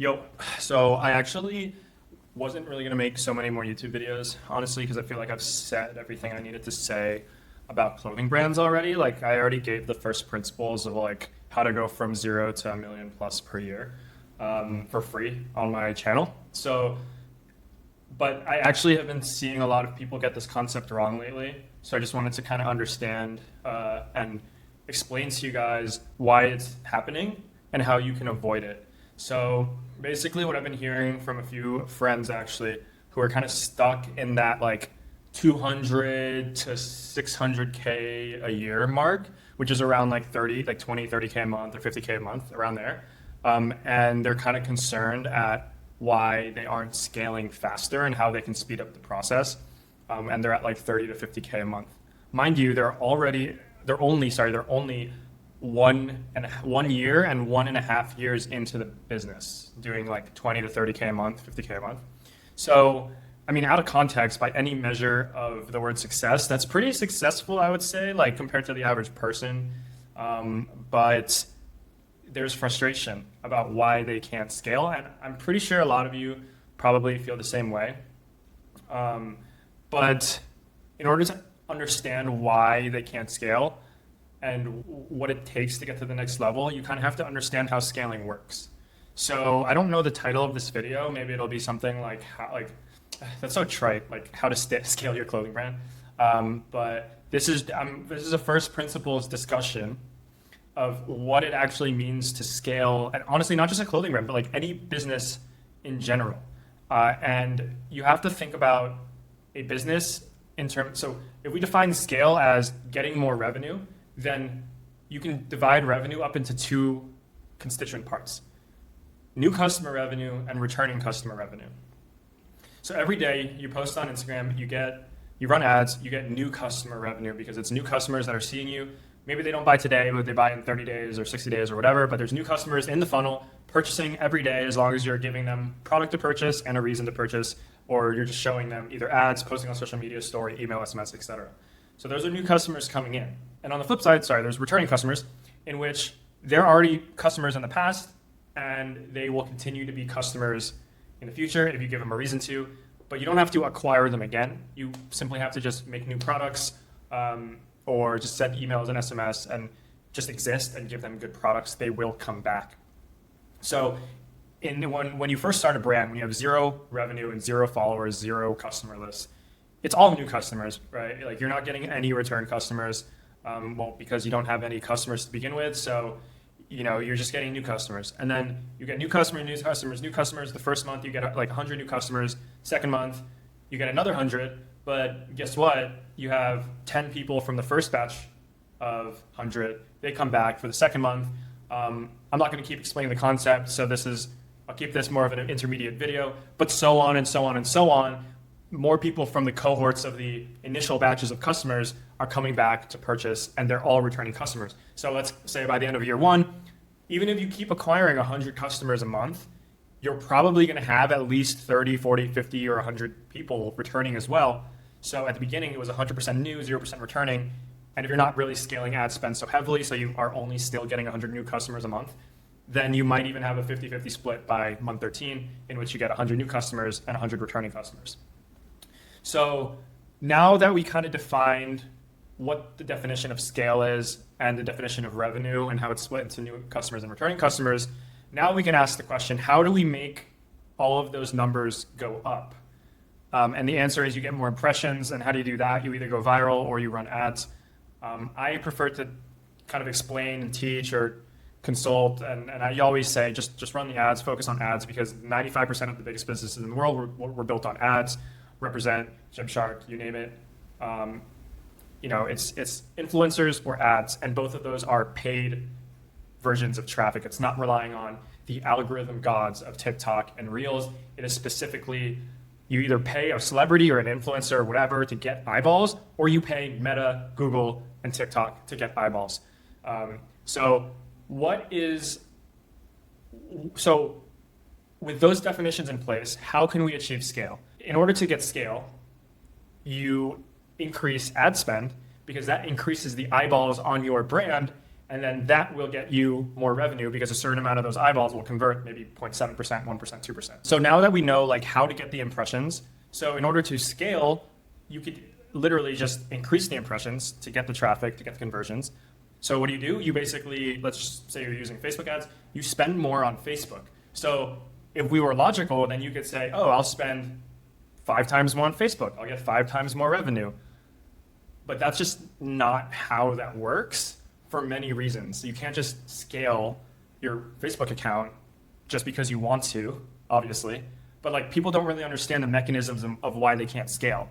Yo, so I actually wasn't really gonna make so many more YouTube videos, honestly, because I feel like I've said everything I needed to say about clothing brands already. Like I already gave the first principles of like how to go from 0 to 1 million plus per year for free on my channel. But I actually have been seeing a lot of people get this concept wrong lately. So I just wanted to kind of understand and explain to you guys why it's happening and how you can avoid it. So basically what I've been hearing from a few friends actually who are kind of stuck in that like 200 to 600K a year mark, which is around like 30, like 20, 30K a month or 50K a month around there. And they're kind of concerned at why they aren't scaling faster and how they can speed up the process. And they're at like 30 to 50K a month. Mind you, they're only 1 year and 1.5 years into the business, doing like 20 to 30K a month, 50K a month. So, I mean, out of context, by any measure of the word success, that's pretty successful, I would say, like compared to the average person. But there's frustration about why they can't scale. And I'm pretty sure a lot of you probably feel the same way. But in order to understand why they can't scale and what it takes to get to the next level, you kind of have to understand how scaling works. So I don't know the title of this video. Maybe it'll be something like that's so trite, like how to scale your clothing brand. But this is a first principles discussion of what it actually means to scale, and honestly, not just a clothing brand, but like any business in general. And you have to think about a business in terms. So if we define scale as getting more revenue, then you can divide revenue up into two constituent parts: new customer revenue and returning customer revenue. So every day you post on Instagram, you run ads, you get new customer revenue because it's new customers that are seeing you. Maybe they don't buy today, but they buy in 30 days or 60 days or whatever, but there's new customers in the funnel purchasing every day as long as you're giving them product to purchase and a reason to purchase, or you're just showing them either ads, posting on social media, story, email, SMS, etc. So those are new customers coming in. And on the flip side, there's returning customers in which they're already customers in the past and they will continue to be customers in the future if you give them a reason to, but you don't have to acquire them again. You simply have to just make new products or just send emails and SMS and just exist and give them good products. They will come back. So when you first start a brand, when you have zero revenue and zero followers, zero customer lists, it's all new customers, right? Like you're not getting any return customers, because you don't have any customers to begin with. So, you're just getting new customers. And then you get new customers, new customers, new customers. The first month you get like 100 new customers. Second month, you get another 100. But guess what? You have 10 people from the first batch of 100. They come back for the second month. I'm not going to keep explaining the concept. So I'll keep this more of an intermediate video, but so on and so on and so on. More people from the cohorts of the initial batches of customers are coming back to purchase, and they're all returning customers. So let's say by the end of year one, even if you keep acquiring 100 customers a month, you're probably going to have at least 30, 40, 50, or 100 people returning as well. So at the beginning, it was 100% new, 0% returning. And if you're not really scaling ad spend so heavily, so you are only still getting 100 new customers a month, then you might even have a 50-50 split by month 13, in which you get 100 new customers and 100 returning customers. So now that we kind of defined what the definition of scale is and the definition of revenue and how it's split into new customers and returning customers, now we can ask the question, how do we make all of those numbers go up? And the answer is you get more impressions. And how do you do that? You either go viral or you run ads. I prefer to kind of explain and teach or consult, and I always say just run the ads, focus on ads, because 95% of the biggest businesses in the world were built on ads. Represent, Gymshark, you name it. It's influencers or ads, and both of those are paid versions of traffic. It's not relying on the algorithm gods of TikTok and Reels. It is specifically, you either pay a celebrity or an influencer or whatever to get eyeballs, or you pay Meta, Google, and TikTok to get eyeballs. So with those definitions in place, how can we achieve scale? In order to get scale, you increase ad spend because that increases the eyeballs on your brand, And then that will get you more revenue because a certain amount of those eyeballs will convert, maybe 0.7%, 1%, 2%. So now that we know like how to get the impressions, so in order to scale, you could literally just increase the impressions to get the traffic, to get the conversions. So what do? You basically, let's just say you're using Facebook ads, you spend more on Facebook. So if we were logical, then you could say, oh, I'll spend 5 times more on Facebook. I'll get 5 times more revenue. But that's just not how that works for many reasons. You can't just scale your Facebook account just because you want to, obviously. But like people don't really understand the mechanisms of why they can't scale.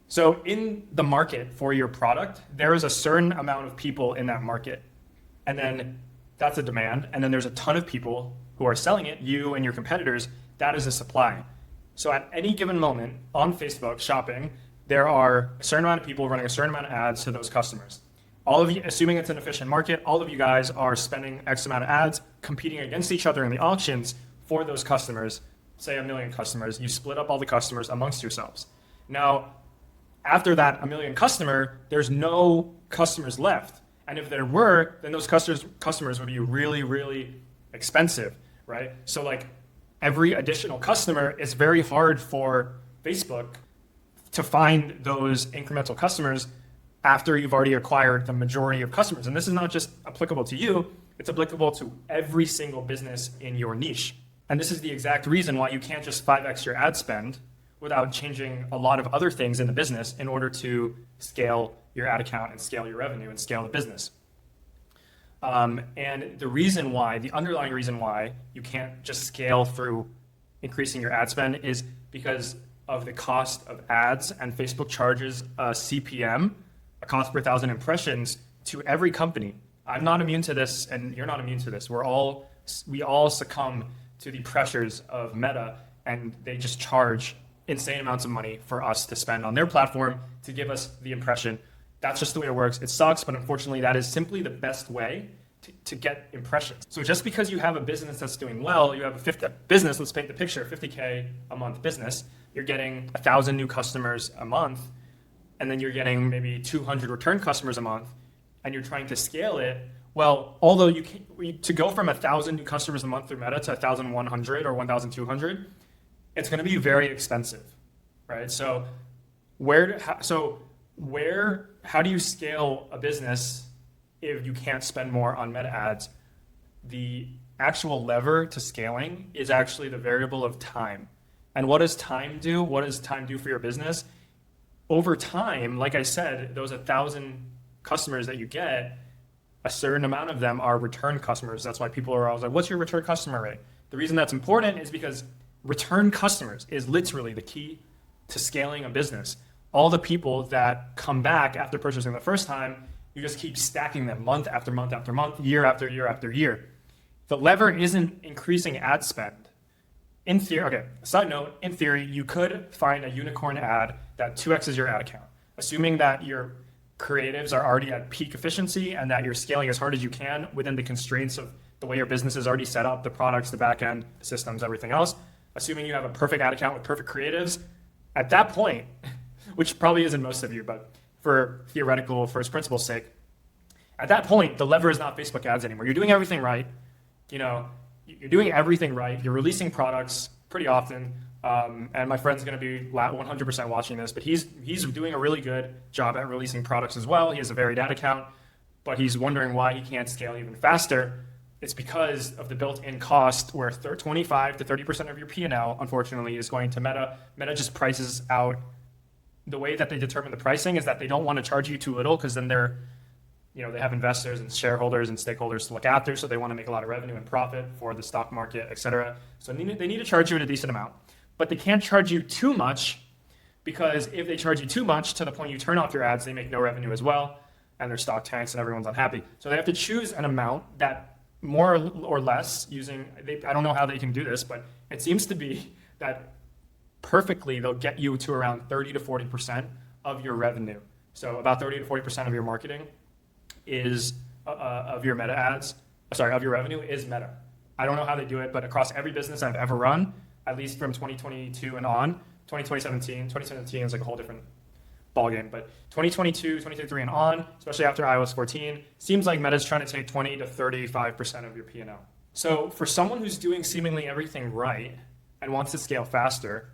So in the market for your product, there is a certain amount of people in that market. And then that's a demand. And then there's a ton of people who are selling it, you and your competitors. That is a supply. So at any given moment on Facebook shopping, there are a certain amount of people running a certain amount of ads to those customers. All of you, assuming it's an efficient market, all of you guys are spending X amount of ads, competing against each other in the auctions for those customers, say 1 million customers. You split up all the customers amongst yourselves. Now, after that 1 million customer, there's no customers left. And if there were, then those customers would be really, really expensive, right? So like every additional customer, it's very hard for Facebook to find those incremental customers after you've already acquired the majority of customers. And this is not just applicable to you, it's applicable to every single business in your niche. And this is the exact reason why you can't just 5x your ad spend without changing a lot of other things in the business in order to scale your ad account and scale your revenue and scale the business. And the underlying reason why you can't just scale through increasing your ad spend is because of the cost of ads, and Facebook charges a CPM, a cost per 1,000 impressions, to every company. I'm not immune to this, and you're not immune to this. We all succumb to the pressures of Meta, and they just charge insane amounts of money for us to spend on their platform to give us the impression. That's just the way it works. It sucks, but unfortunately, that is simply the best way to get impressions. So just because you have a business that's doing well, you have a business, let's paint the picture, 50K a month business, you're getting 1,000 new customers a month, and then you're getting maybe 200 return customers a month, and you're trying to scale it. Well, although to go from 1,000 new customers a month through Meta to 1,100 or 1,200, it's going to be very expensive, right? So how do you scale a business if you can't spend more on Meta ads? The actual lever to scaling is actually the variable of time. And what does time do? What does time do for your business? Over time, like I said, those 1,000 customers that you get, a certain amount of them are return customers. That's why people are always like, what's your return customer rate? The reason that's important is because return customers is literally the key to scaling a business. All the people that come back after purchasing the first time, you just keep stacking them month after month after month, year after year after year. The lever isn't increasing ad spend. In theory, okay, side note, in theory, you could find a unicorn ad that 2x's your ad account, assuming that your creatives are already at peak efficiency and that you're scaling as hard as you can within the constraints of the way your business is already set up, the products, the back end, the systems, everything else. Assuming you have a perfect ad account with perfect creatives, at that point, which probably isn't most of you, but for theoretical first principles sake, at that point, the lever is not Facebook ads anymore. You're doing everything right. You're doing everything right. You're releasing products pretty often. And my friend's going to be 100% watching this, but he's doing a really good job at releasing products as well. He has a varied ad account, but he's wondering why he can't scale even faster. It's because of the built-in cost where 25 to 30% of your P&L, unfortunately, is going to Meta. Meta just prices out. The way that they determine the pricing is that they don't want to charge you too little because then they have investors and shareholders and stakeholders to look after, so they want to make a lot of revenue and profit for the stock market, et cetera. So they need to charge you a decent amount. But they can't charge you too much because if they charge you too much to the point you turn off your ads, they make no revenue as well, and their stock tanks and everyone's unhappy. So they have to choose an amount that more or less I don't know how they can do this, but it seems to be that perfectly they'll get you to around 30 to 40% of your revenue. So about 30 to 40% of your marketing is of your of your revenue is Meta. I don't know how they do it, but across every business I've ever run, at least from 2022 and on, 2017 is like a whole different ballgame. But 2022, 2023 and on, especially after iOS 14, seems like Meta's trying to take 20 to 35% of your P&L. So for someone who's doing seemingly everything right and wants to scale faster,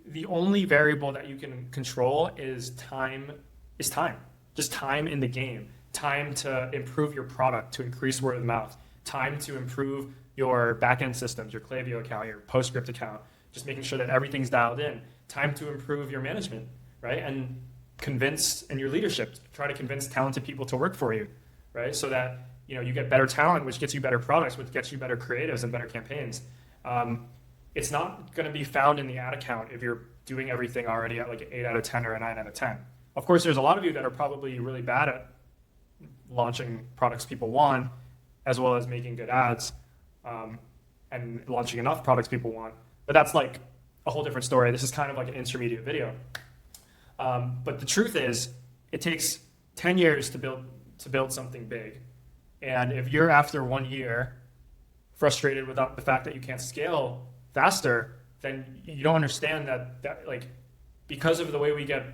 the only variable that you can control is time. Just time in the game. Time to improve your product, to increase word of mouth. Time to improve your backend systems, your Klaviyo account, your PostScript account. Just making sure that everything's dialed in. Time to improve your management, right? And your leadership. Try to convince talented people to work for you, right? So that you get better talent, which gets you better products, which gets you better creatives and better campaigns. It's not going to be found in the ad account if you're doing everything already at like an 8 out of 10 or a 9 out of 10. Of course, there's a lot of you that are probably really bad at launching products people want, as well as making good ads and launching enough products people want. But that's like a whole different story. This is kind of like an intermediate video. But the truth is, it takes 10 years to build something big. And if you're after 1 year frustrated with the fact that you can't scale faster, then you don't understand that like, because of the way we get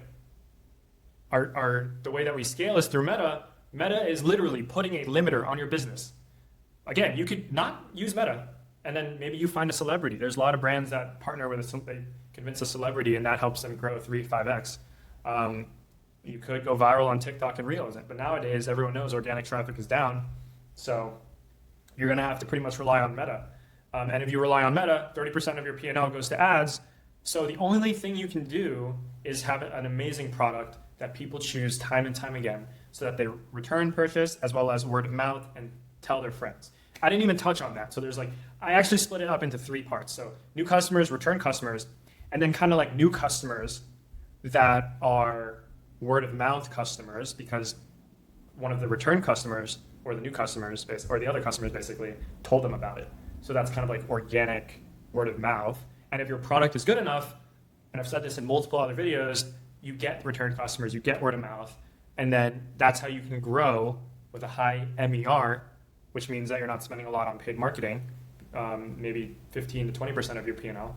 the way that we scale is through Meta. Meta is literally putting a limiter on your business. Again, you could not use Meta, and then maybe you find a celebrity. There's a lot of brands that partner with they convince a celebrity, and that helps them grow 3-5x. You could go viral on TikTok and Reels, but nowadays everyone knows organic traffic is down, so you're going to have to pretty much rely on Meta. And if you rely on Meta, 30% of your P&L goes to ads. So the only thing you can do is have an amazing product that people choose time and time again, so that they return purchase as well as word of mouth and tell their friends. I didn't even touch on that. So I actually split it up into 3 parts. So new customers, return customers, and then kind of like new customers that are word of mouth customers because one of the return customers or the new customers or the other customers basically told them about it. So that's kind of like organic word of mouth. And if your product is good enough, and I've said this in multiple other videos, you get return customers, you get word of mouth, and then that's how you can grow with a high MER, which means that you're not spending a lot on paid marketing, maybe 15 to 20% of your P&L,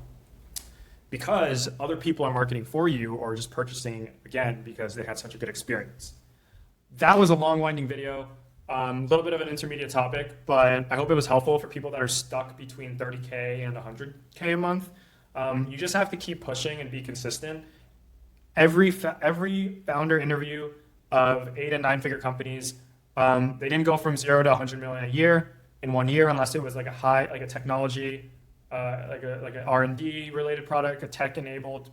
because other people are marketing for you or just purchasing, again, because they had such a good experience. That was a long, winding video. A little bit of an intermediate topic, but I hope it was helpful for people that are stuck between 30K and 100K a month. You just have to keep pushing and be consistent. Every founder interview of 8 and 9 figure companies, they didn't go from 0 to 100 million a year in 1 year unless it was like a technology, like an R&D related product, a tech enabled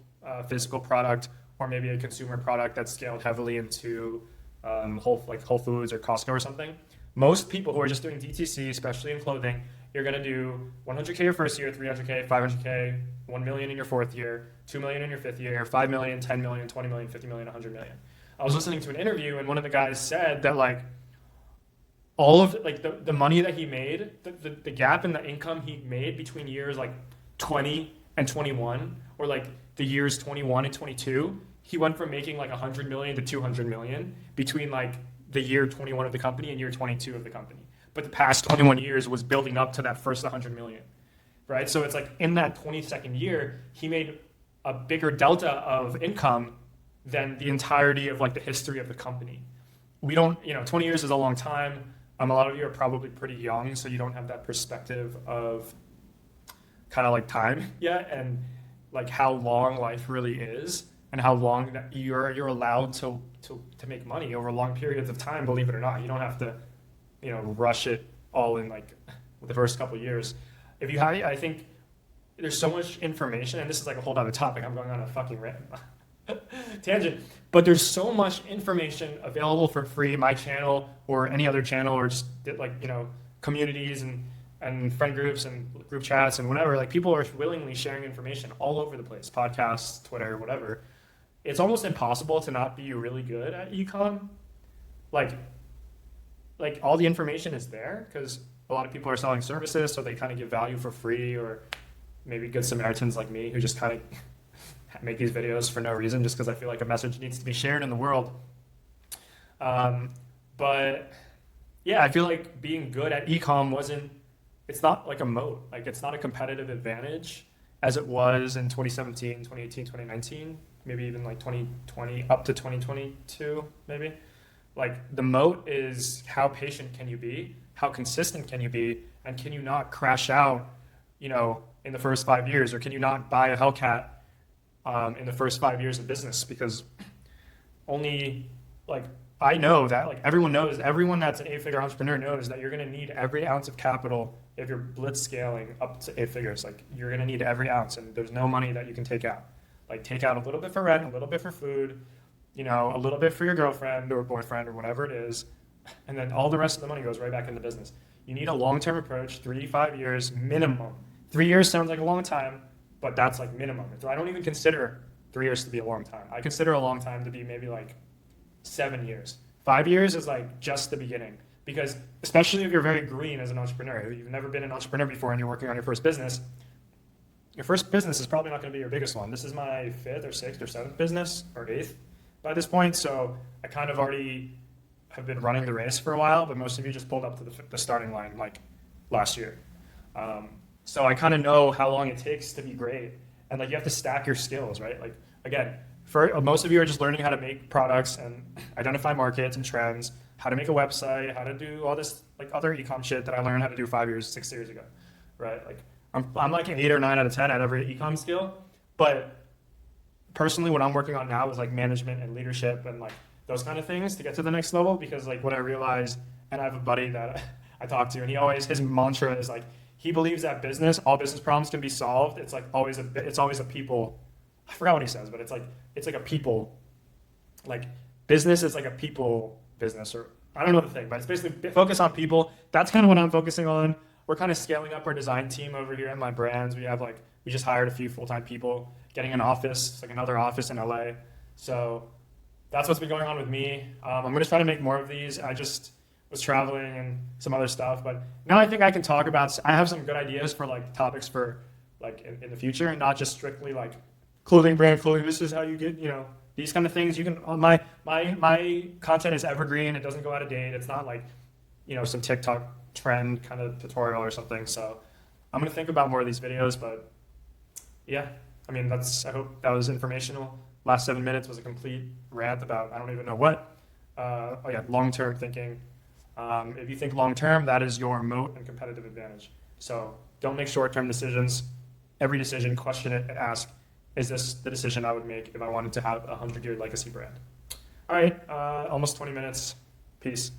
physical product, or maybe a consumer product that scaled heavily into Whole Foods or Costco or something. Most people who are just doing DTC, especially in clothing, you're going to do 100K your first year, 300K, 500K, 1 million in your 4th year, 2 million in your 5th year, 5 million, 10 million, 20 million, 50 million, 100 million. I was listening to an interview and one of the guys said that like all of like the money that he made, the gap in the income he made between years like 20 and 21, or like the years 21 and 22, he went from making like 100 million to 200 million between like the year 21 of the company and year 22 of the company. But the past 21 years was building up to that first 100 million, right? So it's like in that 22nd year, he made a bigger delta of income than the entirety of like the history of the company. We don't, 20 years is a long time. A lot of you are probably pretty young, so you don't have that perspective of kind of like time yet, and like how long life really is, and how long that you're allowed to make money over long periods of time. Believe it or not, you don't have to, rush it all in like the first couple of years. If you have, I think there's so much information, and this is like a whole other topic. I'm going on a fucking tangent, but there's so much information available for free, my channel or any other channel, or just like communities and friend groups and group chats and whatever. Like people are willingly sharing information all over the place, podcasts, Twitter, whatever. It's almost impossible to not be really good at ecom. Like all the information is there because a lot of people are selling services, so they kind of give value for free, or maybe good Samaritans like me who just kind of make these videos for no reason, just because I feel like a message needs to be shared in the world. But yeah, I feel like being good at ecom it's not like a moat, like it's not a competitive advantage as it was in 2017, 2018, 2019, maybe even like 2020 up to 2022, maybe. Like the moat is how patient can you be, how consistent can you be, and can you not crash out, in the first 5 years, or can you not buy a Hellcat in the first 5 years of business? Because only like I know that like everyone that's an 8-figure entrepreneur knows that you're going to need every ounce of capital if you're blitz scaling up to 8 figures. Like you're going to need every ounce, and there's no money that you can take out. Like take out a little bit for rent, a little bit for food, a little bit for your girlfriend or boyfriend or whatever it is, and then all the rest of the money goes right back into business. You need a long-term approach, 3 to 5 years minimum. 3 years sounds like a long time, but that's like minimum. I don't even consider 3 years to be a long time. I consider a long time to be maybe like 7 years. 5 years is like just the beginning, because especially if you're very green as an entrepreneur, if you've never been an entrepreneur before and you're working on your first business is probably not going to be your biggest one. This is my 5th or 6th or 7th business, or 8th by this point, so I kind of already have been running the race for a while, but most of you just pulled up to the starting line like last year. So I kind of know how long it takes to be great, and like you have to stack your skills, right? Like again, for most of you are just learning how to make products and identify markets and trends, how to make a website, how to do all this like other e-com shit that I learned how to do 5 years, 6 years ago, right? Like I'm like an 8 or 9 out of 10 at every e-com skill, but personally what I'm working on now is like management and leadership and like those kind of things to get to the next level, because like what I realized, and I have a buddy that I talk to, and his mantra is like, he believes that all business problems can be solved. It's like always a people, I forgot what he says, but it's like a people, like business is like a people business, or I don't know the thing, but it's basically focus on people. That's kind of what I'm focusing on. We're kind of scaling up our design team over here in my brands. We just hired a few full-time people, getting an office, like another office in LA. So that's what's been going on with me. I'm going to try to make more of these. I just was traveling and some other stuff, but now I think I can talk about, I have some good ideas for like topics for like in the future, and not just strictly like clothing, this is how you get, these kind of things. You can, my content is evergreen. It doesn't go out of date. It's not like, some TikTok trend kind of tutorial or something. So I'm going to think about more of these videos, but yeah, I hope that was informational. Last 7 minutes was a complete rant about, I don't even know what. Long-term thinking. If you think long-term, that is your moat and competitive advantage. So don't make short-term decisions. Every decision, question it and ask, is this the decision I would make if I wanted to have a 100-year legacy brand? All right, almost 20 minutes. Peace.